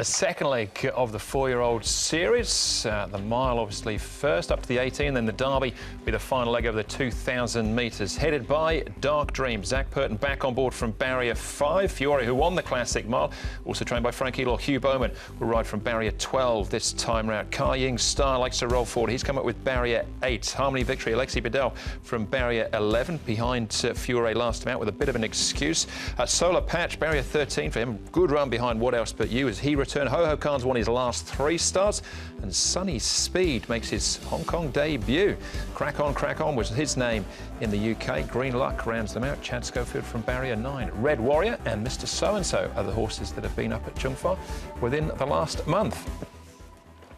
The second leg of the four-year-old series. The mile obviously first, up to the 18, then the Derby will be the final leg of the 2,000 metres. Headed by Dark Dream. Zach Purton back on board from barrier 5. Fiore, who won the Classic Mile, also trained by Frankie Law. Hugh Bowman will ride from barrier 12 this time round. Ka Ying Star likes to roll forward. He's come up with barrier 8. Harmony Victory, Alexi Bedell from barrier 11, behind Fiore last time out with a bit of an excuse. Solar Patch, barrier 13 for him. Good run behind What Else But You as he returned. Ho Ho Khan's won his last 3 starts, and Sunny Speed makes his Hong Kong debut. Crack On was his name in the UK. Green Luck rounds them out. Chad Schofield from barrier 9. Red Warrior and Mr. So-and-so are the horses that have been up at Chung Fa within the last month.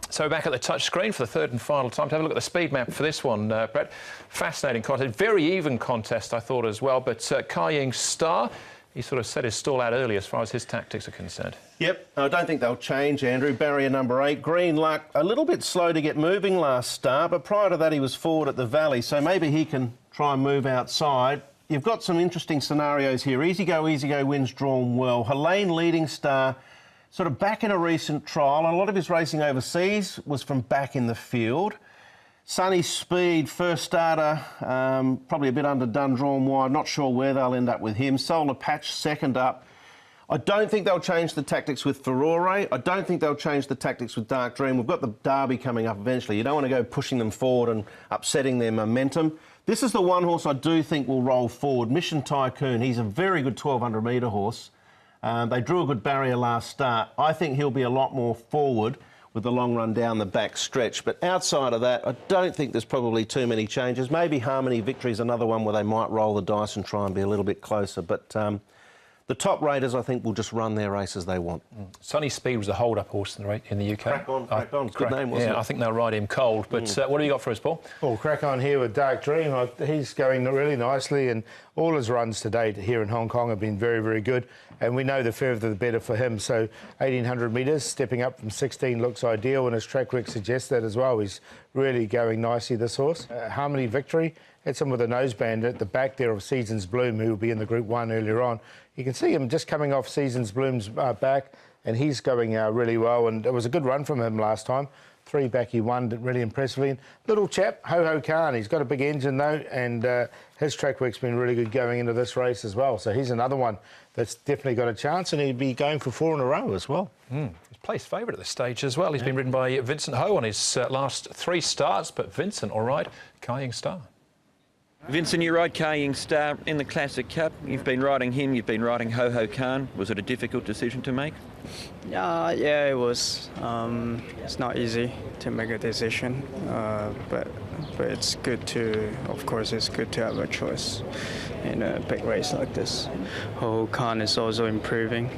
So back at the touch screen for the third and final time to have a look at the speed map for this one, Brett. Fascinating contest, very even contest I thought as well, but Ka Ying Star, he sort of set his stall out early as far as his tactics are concerned. Yep, I don't think they'll change, Andrew. Barrier number 8, Green Luck, a little bit slow to get moving last start, but prior to that he was forward at the Valley, so maybe he can try and move outside. You've got some interesting scenarios here. Easy Go wins drawn well. Helene Leading Star, sort of back in a recent trial, and a lot of his racing overseas was from back in the field. Sunny Speed, first starter, probably a bit underdone, drawn wide. Not sure where they'll end up with him. Solar Patch, second up. I don't think they'll change the tactics with Fiore. I don't think they'll change the tactics with Dark Dream. We've got the Derby coming up eventually. You don't want to go pushing them forward and upsetting their momentum. This is the one horse I do think will roll forward. Mission Tycoon. He's a very good 1,200-metre horse. They drew a good barrier last start. I think he'll be a lot more forward with the long run down the back stretch. But outside of that, I don't think there's probably too many changes. Maybe Harmony Victory is another one where they might roll the dice and try and be a little bit closer. But the top raters, I think, will just run their race as they want. Sunny Speed was a hold-up horse in the UK. Crack on. Good name, wasn't it? I think they'll ride him cold. But what have you got for us, Paul? Well, Crack On here with Dark Dream. He's going really nicely, and all his runs to date here in Hong Kong have been very, very good. And we know the further the better for him. So 1,800 metres, stepping up from 16 looks ideal, and his track work suggests that as well. He's really going nicely, this horse. Harmony Victory, hits him with a noseband at the back there of Seasons Bloom, who will be in the Group 1 earlier on. You can see him just coming off Seasons Bloom's back, and he's going really well. And it was a good run from him last time. 3 back, he won really impressively. And little chap, Ho Ho Khan, he's got a big engine though, and his track work's been really good going into this race as well. So he's another one that's definitely got a chance, and he'd be going for 4 in a row as well. He's place favourite at this stage as well. He's been ridden by Vincent Ho on his last 3 starts, but Vincent, all right, Ka Ying Star. Vincent, you ride Ka Ying Star in the Classic Cup. You've been riding him, you've been riding Ho Ho Khan. Was it a difficult decision to make? Yeah, it was. It's not easy to make a decision, but it's good to, of course, it's good to have a choice in a big race like this. Ho Ho Khan is also improving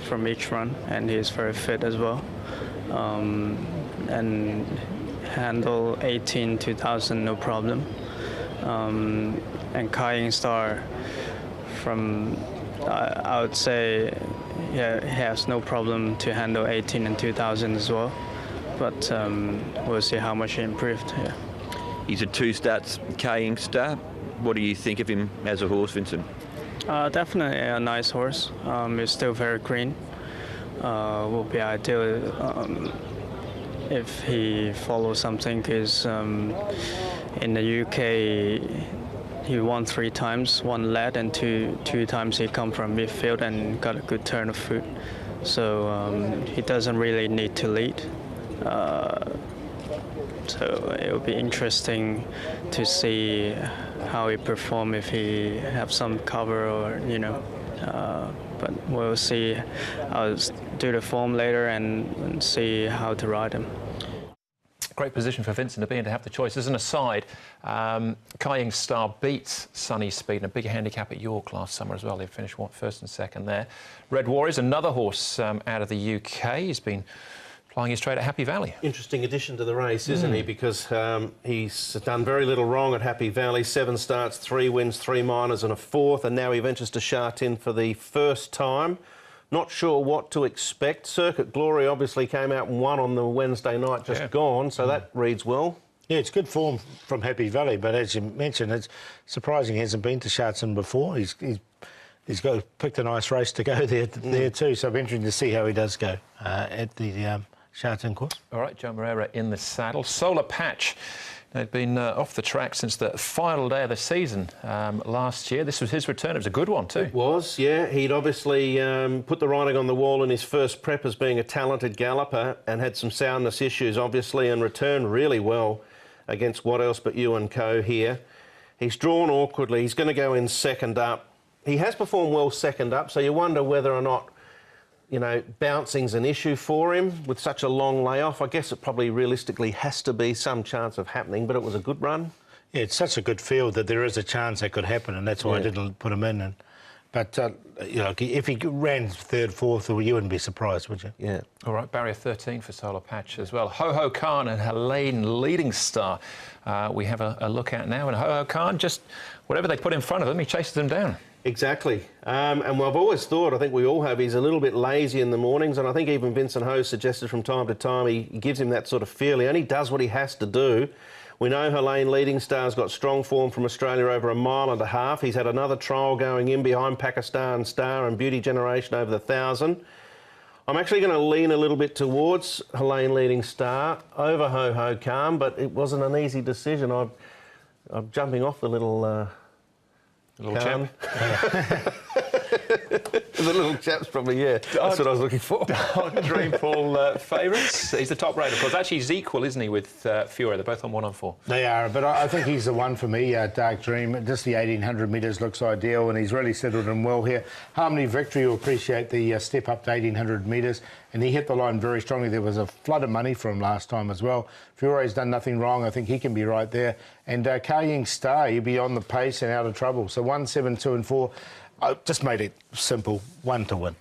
from each run, and he's very fit as well. And handle 18, 2000, no problem. And Ka Ying Star, from I would say, yeah, he has no problem to handle 18 and 2000 as well. But we'll see how much he improved. Yeah. He's had 2 starts, Ka Ying Star. What do you think of him as a horse, Vincent? Definitely a nice horse. He's still very green. Will be ideal if he follows something, because in the UK he won 3 times, 1 led, and two times he come from midfield and got a good turn of foot. So he doesn't really need to lead. So it will be interesting to see how he perform if he have some cover, or but we'll see. I'll do the form later and see how to ride him. Great position for Vincent to be in, to have the choice. As an aside, Ka Ying Star beats Sunny Speed in a big handicap at York last summer as well. They finished first and second there. Red Warrior's another horse out of the UK. He's been flying his trade at Happy Valley. Interesting addition to the race, isn't he? Because he's done very little wrong at Happy Valley. 7 starts, 3 wins, 3 minors and a 4th, and now he ventures to Sha Tin for the first time. Not sure what to expect. Circuit Glory obviously came out and won on the Wednesday night just gone, so that reads well. Yeah, it's good form from Happy Valley, but as you mentioned, it's surprising he hasn't been to Sha Tin before. He's he's picked a nice race to go there too. So it'll be interesting to see how he does go at the Sha Tin course. All right, Joe Moreira in the saddle. Solar Patch. They'd been off the track since the final day of the season last year. This was his return. It was a good one too. It was, yeah. He'd obviously put the writing on the wall in his first prep as being a talented galloper and had some soundness issues, obviously, and returned really well against What Else But You and Co here. He's drawn awkwardly. He's going to go in second up. He has performed well second up, so you wonder whether or not, you know, bouncing's an issue for him with such a long layoff. I guess it probably realistically has to be some chance of happening, but it was a good run. Yeah, it's such a good field that there is a chance that could happen, and that's why I didn't put him in. But, you know, if he ran third, fourth, you wouldn't be surprised, would you? Yeah. All right, barrier 13 for Solar Patch as well. Ho Ho Khan and Helene Leading Star. We have a look at now, and Ho Ho Khan, just whatever they put in front of him, he chases them down. Exactly. And I've always thought, I think we all have, he's a little bit lazy in the mornings, and I think even Vincent Ho suggested from time to time he gives him that sort of feel. He only does what he has to do. We know Helene Leading Star's got strong form from Australia over 1.5 miles. He's had another trial going in behind Pakistan Star and Beauty Generation over the 1,000. I'm actually going to lean a little bit towards Helene Leading Star over Ho Ho Khan, but it wasn't an easy decision. I'm jumping off the little chap. The little chap's probably, yeah. That's what I was looking for. Dark Dream Paul favourites. He's the top rated, of course. Actually, he's equal, isn't he, with Fiore? They're both on 1 on 4. They are, but I think he's the one for me, Dark Dream. Just the 1,800 metres looks ideal, and he's really settled in well here. Harmony Victory will appreciate the step up to 1,800 metres, and he hit the line very strongly. There was a flood of money for him last time as well. Fiore's done nothing wrong. I think he can be right there. And Kaying Star, he'll be on the pace and out of trouble. So 1, 7, 2 and 4. I just made it simple, 1 to win.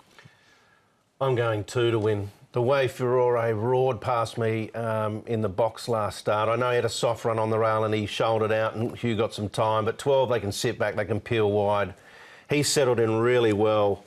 I'm going 2 to win. The way Fiore roared past me in the box last start, I know he had a soft run on the rail and he shouldered out and Hugh got some time, but 12, they can sit back, they can peel wide. He's settled in really well.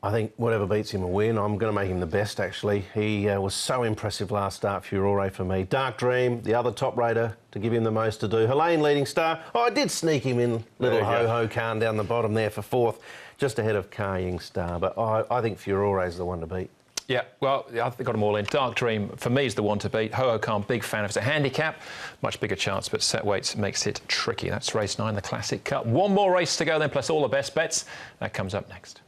I think whatever beats him will win. I'm going to make him the best, actually. He was so impressive last start, Fiore, for me. Dark Dream, the other top rater, to give him the most to do. Helene Leading Star. Oh, I did sneak him in, little Ho Ho Khan down the bottom there for 4th, just ahead of Kaying Star. But I think Fiore is the one to beat. Yeah, well, I've got them all in. Dark Dream, for me, is the one to beat. Ho Ho Khan, big fan. If it's a handicap, much bigger chance, but set weights makes it tricky. That's race 9, the Classic Cup. One more race to go then, plus all the best bets. That comes up next.